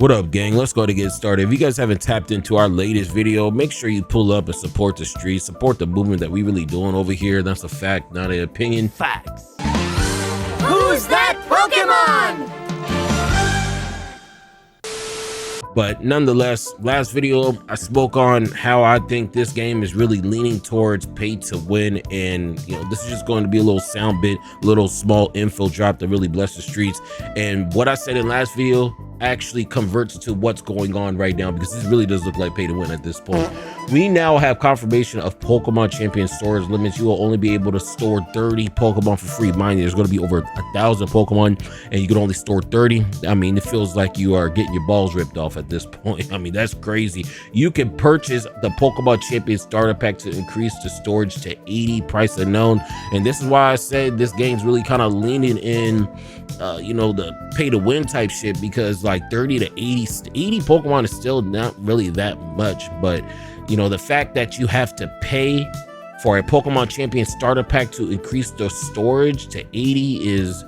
What up, gang? Let's go to get started. If you guys haven't tapped into our latest video, make sure you pull up and support the streets, support the movement that we really doing over here. That's a fact, not an opinion. Facts. Who's that Pokemon? But nonetheless, last video I spoke on how I think this game is really leaning towards pay to win, and this is just going to be a little sound bit, little small info drop to really bless the streets. And what I said in last video actually converts to what's going on right now, because this really does look like pay to win at this point. We now have confirmation of Pokemon Champion storage limits. You will only be able to store 30 Pokemon for free. Mind you, there's going to be over 1,000 Pokemon and you can only store 30. I mean, it feels like you are getting your balls ripped off at this point. I mean, that's crazy. You can purchase the Pokemon Champion starter pack to increase the storage to 80, price unknown. And this is why I said this game's really kind of leaning in the pay to win type shit, because like 30 to 80 Pokemon is still not really that much. But the fact that you have to pay for a Pokemon Champion starter pack to increase the storage to 80 is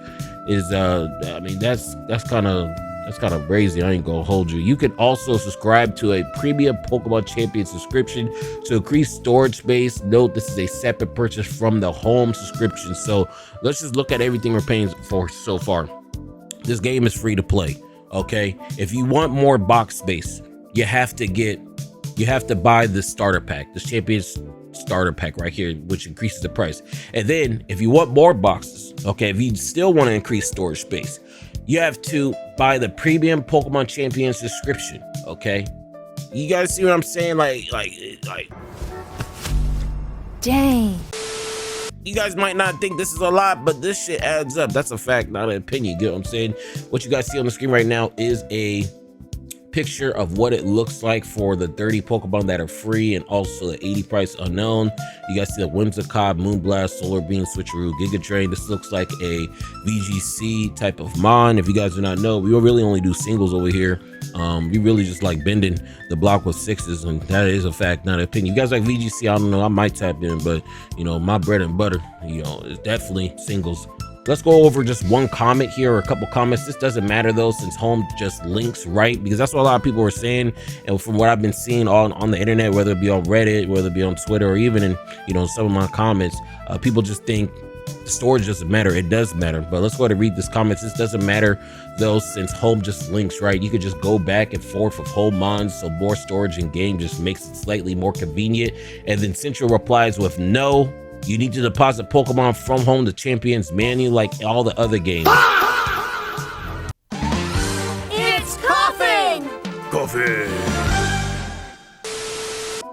I mean, that's kind of crazy. I ain't gonna hold you. You can also subscribe to a premium Pokemon Champion subscription to increase storage space. Note, this is a separate purchase from the home subscription. So let's just look at everything we're paying for so far. This game is free to play. Okay, if you want more box space, you have to buy the starter pack, the Champion's starter pack right here, which increases the price. And then if you want more boxes, okay, if you still want to increase storage space, you have to buy the premium Pokemon Champion subscription. Okay, you guys see what I'm saying? Like Dang. You guys might not think this is a lot, but this shit adds up. That's a fact, not an opinion. You get what I'm saying? What you guys see on the screen right now is a picture of what it looks like for the 30 Pokemon that are free, and also the 80 price unknown. You guys see the Whimsicott, Moonblast, Solar Beam, Switcheroo, Giga Drain. This looks like a VGC type of Mon. If you guys do not know, we really only do singles over here. We really just like bending the block with sixes, and that is a fact, not an opinion. You guys like VGC? I don't know, I might tap in, but my bread and butter, is definitely singles. Let's go over just one comment here, or a couple comments. This doesn't matter though, since home just links right, because that's what a lot of people are saying. And from what I've been seeing on the internet, whether it be on Reddit, whether it be on Twitter, or even in some of my comments, people just think the storage doesn't matter. It does matter. But let's go ahead and read this comments. This doesn't matter though, since home just links right. You could just go back and forth with home mons, so more storage in game just makes it slightly more convenient. And then Central replies with no. You need to deposit Pokemon from home to Champions manually like all the other games. It's coughing! Coffee!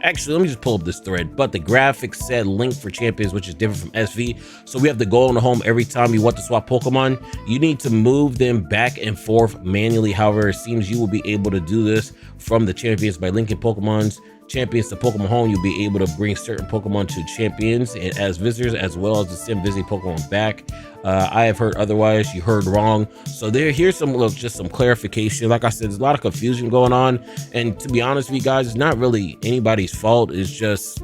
Actually, let me just pull up this thread. But the graphics said link for Champions, which is different from SV. So we have to go on the home every time you want to swap Pokemon. You need to move them back and forth manually. However, it seems you will be able to do this from the Champions by linking Pokemon's Champions to Pokemon Home. You'll be able to bring certain Pokemon to Champions and as visitors, as well as to send visiting Pokemon back. I have heard otherwise. You heard wrong. So here's just some clarification. Like I said, there's a lot of confusion going on, and to be honest with you guys, it's not really anybody's fault. It's just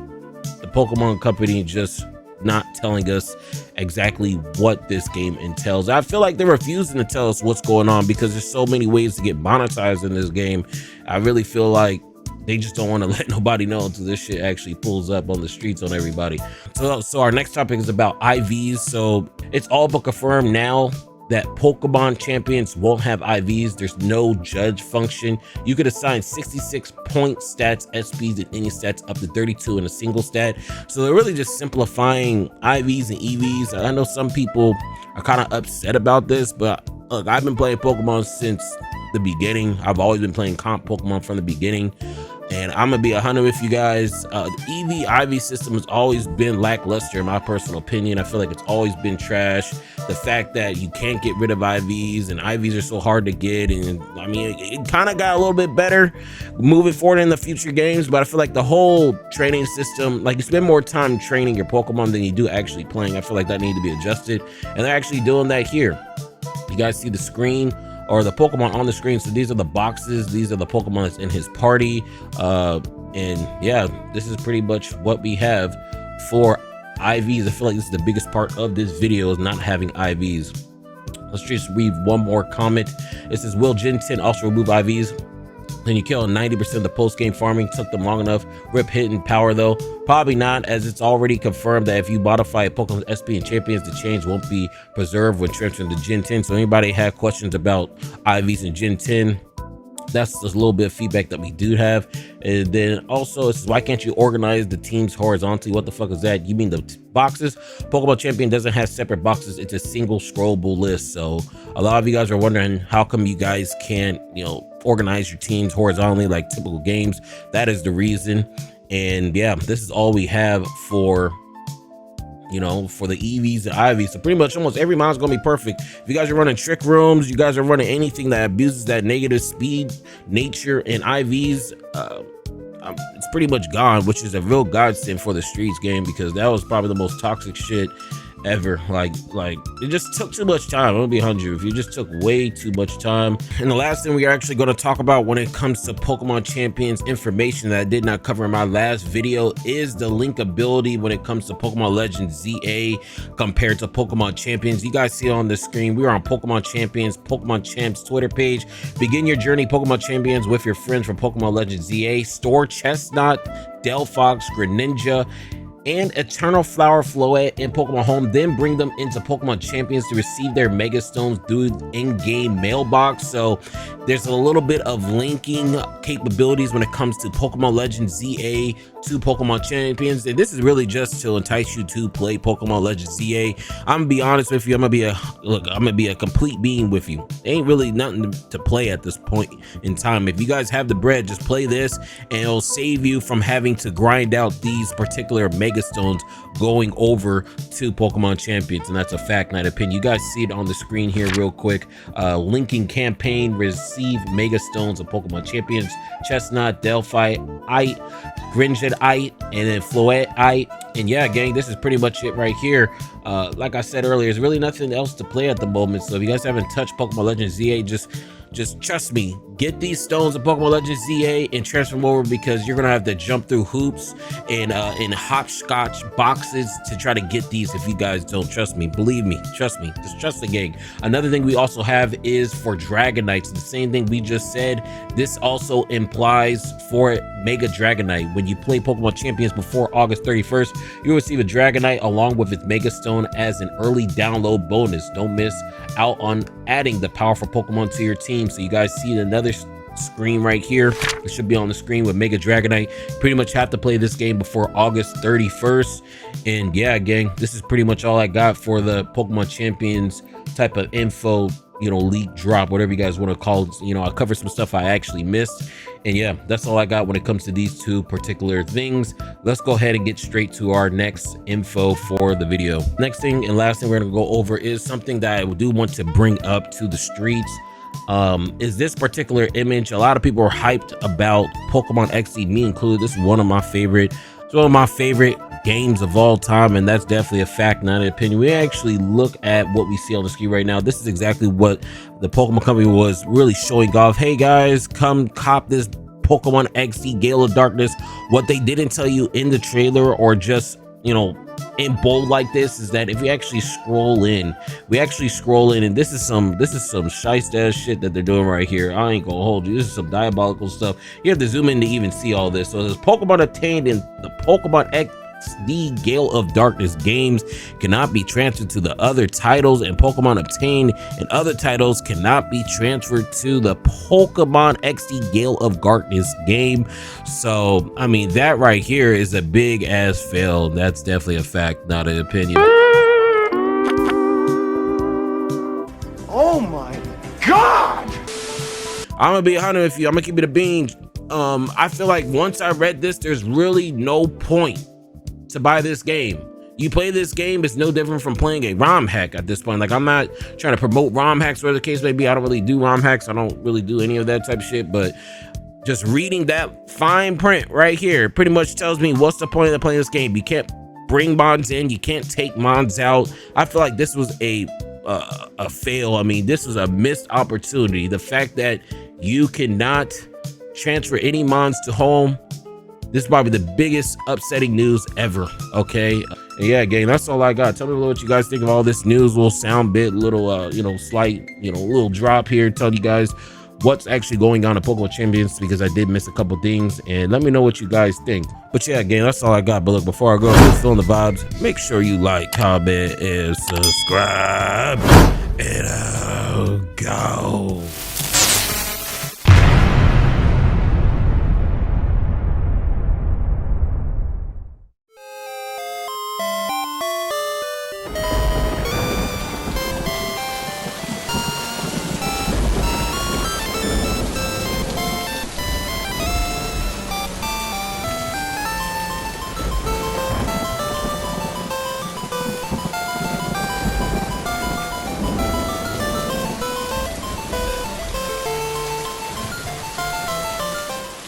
the Pokemon company just not telling us exactly what this game entails. I feel like they're refusing to tell us what's going on, because there's so many ways to get monetized in this game. I really feel like they just don't want to let nobody know until this shit actually pulls up on the streets on everybody. So our next topic is about IVs. So it's all but confirmed now that Pokemon Champions won't have IVs. There's no judge function. You could assign 66 point stats, SPs, and any stats up to 32 in a single stat. So they're really just simplifying IVs and EVs. I know some people are kind of upset about this, but look, I've been playing Pokemon since the beginning. I've always been playing comp Pokemon from the beginning. And I'm gonna be 100 with you guys. The EV IV system has always been lackluster in my personal opinion. I feel like it's always been trash. The fact that you can't get rid of IVs, and IVs are so hard to get, and I mean, it kind of got a little bit better moving forward in the future games, but I feel like the whole training system, like you spend more time training your Pokemon than you do actually playing. I feel like that needs to be adjusted, and they're actually doing that here. You guys see the screen, or the Pokemon on the screen. So these are the boxes, these are the Pokemon that's in his party, and yeah, this is pretty much what we have for IVs. I feel like this is the biggest part of this video, is not having IVs. Let's just read one more comment. It says, will Gen 10 also remove IVs? Then you kill 90% of the post-game farming. Took them long enough. Rip hidden power though. Probably not, as it's already confirmed that if you modify Pokemon SP and Champions, the change won't be preserved when transferring to Gen 10. So anybody had questions about IVs in Gen 10, that's just a little bit of feedback that we do have. And then also it's why can't you organize the teams horizontally? What the fuck is that? You mean the boxes? Pokemon Champion doesn't have separate boxes. It's a single scrollable list. So a lot of you guys are wondering how come you guys can't, you know, organize your teams horizontally like typical games. That is the reason. And yeah, this is all we have for, you know, for the EVs and IVs. So pretty much almost every mon's gonna be perfect. If you guys are running trick rooms, you guys are running anything that abuses that negative speed nature in IVs, it's pretty much gone, which is a real godsend for the streets game, because that was probably the most toxic shit ever. Like it just took too much time. I'm gonna be 100 if you just took way too much time. And the last thing we are actually going to talk about when it comes to Pokemon Champions information that I did not cover in my last video is the linkability when it comes to Pokemon Legends ZA compared to Pokemon Champions. You guys see it on the screen. We are on Pokemon Champions, Pokemon Champs Twitter page. Begin your journey Pokemon Champions with your friends from Pokemon Legends ZA. Store Chestnut, Delphox, Greninja, and Eternal Flower Floette in Pokemon Home, then bring them into Pokemon Champions to receive their Mega Stones through in-game mailbox. So there's a little bit of linking capabilities when it comes to Pokemon Legends ZA to Pokemon Champions, and this is really just to entice you to play Pokemon Legends ZA. I'm gonna be honest with you. I'm gonna be a complete being with you. There ain't really nothing to play at this point in time. If you guys have the bread, just play this, and it'll save you from having to grind out these particular Mega Stones going over to Pokemon Champions. And that's a fact, not opinion. You guys see it on the screen here real quick. Linking campaign, receive Mega Stones of Pokemon Champions, Chestnut, Delphi, Greninja, and then Floette. And yeah, gang, this is pretty much it right here. Like I said earlier, there's really nothing else to play at the moment. So if you guys haven't touched Pokemon Legends ZA, just trust me, get these stones of Pokemon Legends ZA and transfer them over, because you're gonna have to jump through hoops and hopscotch boxes to try to get these. If you guys don't trust me, believe me, trust me, just trust the gang. Another thing we also have is for Dragonites. The same thing we just said, this also implies for Mega Dragonite. When you play Pokemon Champions before August 31st, you'll receive a Dragonite along with its Mega Stone as an early download bonus. Don't miss out on adding the powerful Pokemon to your team. So you guys see another screen right here. It should be on the screen with Mega Dragonite. Pretty much have to play this game before August 31st. And yeah, gang, this is pretty much all I got for the Pokemon Champions type of info, you know, leak drop, whatever you guys want to call it. You know, I covered some stuff I actually missed. And yeah, that's all I got when it comes to these two particular things. Let's go ahead and get straight to our next info for the video. Next thing and last thing we're gonna go over is something that I do want to bring up to the streets. Is this particular image. A lot of people are hyped about Pokemon XD, me included. This is one of my favorite games of all time, and that's definitely a fact, not an opinion. We actually look at what we see on the screen right now. This is exactly what the Pokemon company was really showing off. Hey guys, come cop this Pokemon XD Gale of Darkness. What they didn't tell you in the trailer, or just, you know, in bold like this, is that if you actually scroll in, and this is some shiest ass shit that they're doing right here. I ain't gonna hold you, this is some diabolical stuff. You have to zoom in to even see all this. So there's Pokemon obtained in the Pokemon XD Gale of Darkness games cannot be transferred to the other titles, and Pokemon obtained in other titles cannot be transferred to the Pokemon XD Gale of Darkness game. So I mean, that right here is a big ass fail. That's definitely a fact, not an opinion. Oh my god! I'm gonna be 100 with you. I'm gonna keep it a bean. I feel like once I read this, there's really no point to buy this game. You play this game, it's no different from playing a ROM hack at this point. Like, I'm not trying to promote ROM hacks, whatever the case may be. I don't really do ROM hacks. I don't really do any of that type of shit, but just reading that fine print right here pretty much tells me what's the point of playing this game. You can't bring mods in, you can't take mods out. I feel like this was a fail. I mean, this was a missed opportunity. The fact that you cannot transfer any mods to home, this is probably the biggest upsetting news ever. Okay, And yeah, gang, that's all I got. Tell me what you guys think of all this news, little sound bit, little slight, little drop here, telling you guys what's actually going on at Pokemon Champions, because I did miss a couple things, and let me know what you guys think. But yeah, gang, that's all I got. But look, before I go, if you're feeling the vibes, make sure you like, comment, and subscribe. And